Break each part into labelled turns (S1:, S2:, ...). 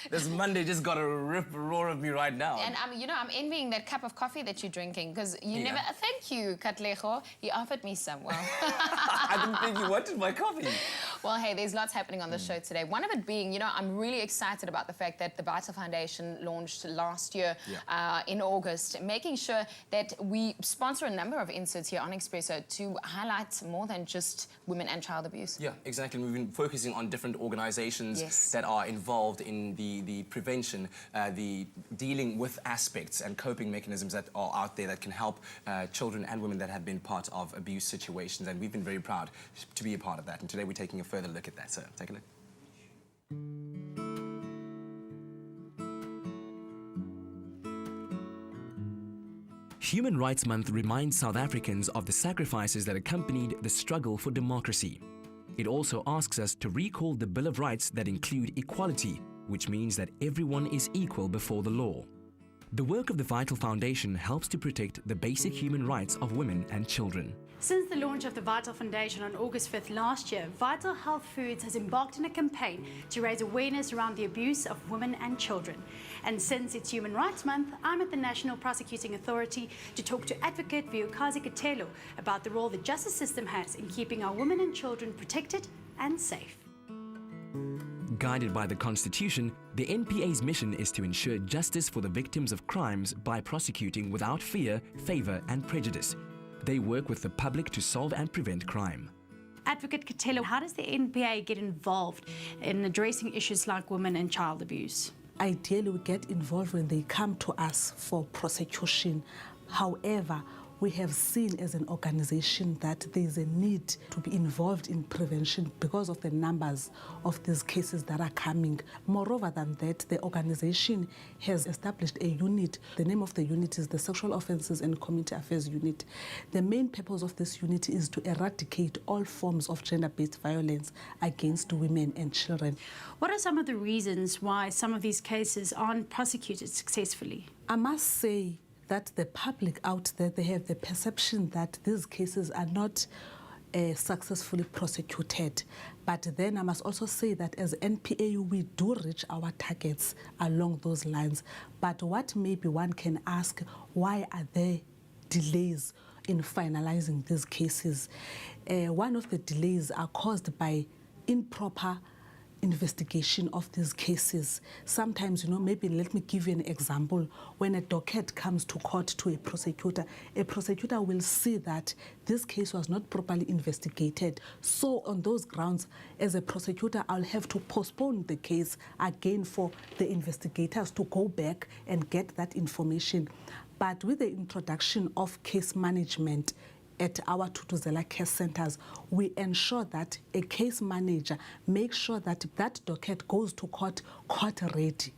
S1: This Monday just got a roar of me right now.
S2: And I'm envying that cup of coffee that you're drinking because you never. Thank you, Katlego. He offered me some. Well,
S1: I didn't think you wanted my coffee.
S2: Well, hey, there's lots happening on the show today. One of it being, I'm really excited about the fact that the Vital Foundation launched last year in August, making sure that we sponsor a number of inserts here on Expresso to highlight more than just women and child abuse.
S1: Yeah, exactly. We've been focusing on different organizations that are involved in the prevention, the dealing with aspects and coping mechanisms that are out there that can help children and women that have been part of abuse situations. And we've been very proud to be a part of that. And today we're taking a further look at that. So take a look.
S3: Human Rights Month reminds South Africans of the sacrifices that accompanied the struggle for democracy. It also asks us to recall the Bill of Rights that include equality, which means that everyone is equal before the law. The work of the Vital Foundation helps to protect the basic human rights of women and children.
S4: Since the launch of the Vital Foundation on August 5th last year, Vital Health Foods has embarked on a campaign to raise awareness around the abuse of women and children. And since it's Human Rights Month, I'm at the National Prosecuting Authority to talk to advocate Vuyokazi Katelo about the role the justice system has in keeping our women and children protected and safe.
S3: Guided by the Constitution, the NPA's mission is to ensure justice for the victims of crimes by prosecuting without fear, favor, and prejudice. They work with the public to solve and prevent crime.
S4: Advocate Katelo, how does the NPA get involved in addressing issues like women and child abuse?
S5: Ideally, we get involved when they come to us for prosecution. However, we have seen as an organization that there is a need to be involved in prevention because of the numbers of these cases that are coming. Moreover than that, the organization has established a unit. The name of the unit is the Sexual Offences and Community Affairs Unit. The main purpose of this unit is to eradicate all forms of gender-based violence against women and children.
S4: What are some of the reasons why some of these cases aren't prosecuted successfully?
S5: I must say that the public out there, they have the perception that these cases are not successfully prosecuted. But then I must also say that as NPA, we do reach our targets along those lines. But what maybe one can ask, why are there delays in finalizing these cases? One of the delays are caused by improper investigation of these cases. Sometimes, maybe let me give you an example. When a docket comes to court to a prosecutor will see that this case was not properly investigated. So on those grounds, as a prosecutor, I'll have to postpone the case again for the investigators to go back and get that information. But with the introduction of case management at our Tutuzela care centers, we ensure that a case manager makes sure that that docket goes to court ready,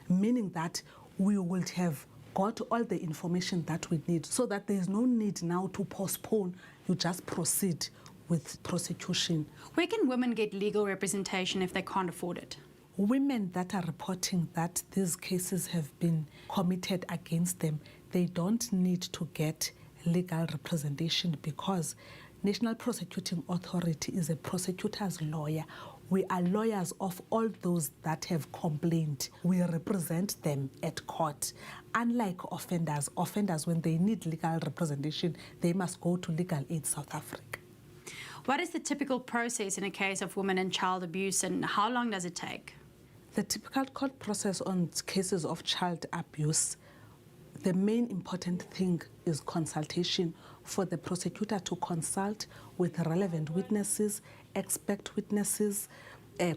S5: meaning that we will have got all the information that we need so that there is no need now to postpone. You just proceed with prosecution.
S4: Where can women get legal representation if they can't afford it?
S5: Women that are reporting that these cases have been committed against them, they don't need to get legal representation because National Prosecuting Authority is a prosecutor's lawyer. We are lawyers of all those that have complained. We represent them at court. Unlike offenders, when they need legal representation, they must go to Legal Aid South Africa.
S4: What is the typical process in a case of women and child abuse, and how long does it take?
S5: The typical court process on cases of child abuse, the main important thing is consultation, for the prosecutor to consult with relevant witnesses, expert witnesses,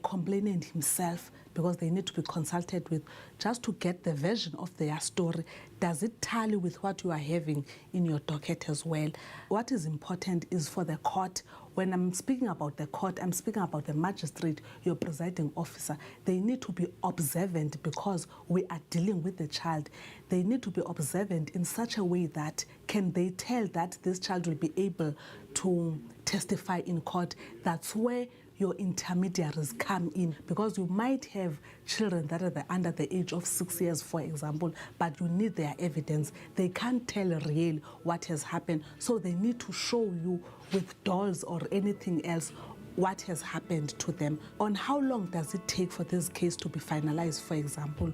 S5: complainant himself, because they need to be consulted with just to get the version of their story. Does it tally with what you are having in your docket as well? What is important is for the court. When I'm speaking about the court, I'm speaking about the magistrate, your presiding officer. They need to be observant because we are dealing with the child. They need to be observant in such a way that can they tell that this child will be able to testify in court. That's where your intermediaries come in, because you might have children that are under the age of 6 years, for example, but you need their evidence. They can't tell real what has happened, so they need to show you with dolls or anything else what has happened to them. On how long does it take for this case to be finalized, for example?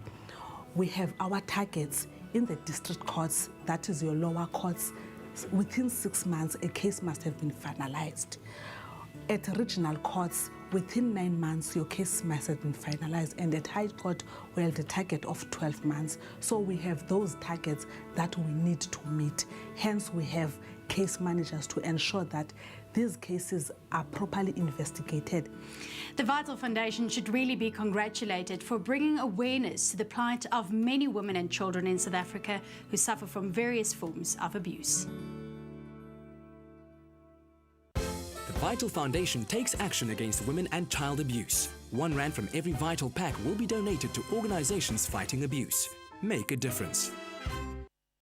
S5: We have our targets in the district courts, that is your lower courts. Within 6 months, a case must have been finalized. At regional courts, within 9 months, your case must have been finalized. And at High Court, we have the target of 12 months. So we have those targets that we need to meet. Hence, we have case managers to ensure that these cases are properly investigated.
S4: The Vital Foundation should really be congratulated for bringing awareness to the plight of many women and children in South Africa who suffer from various forms of abuse.
S3: The Vital Foundation takes action against women and child abuse. R1 from every Vital pack will be donated to organizations fighting abuse. Make a difference.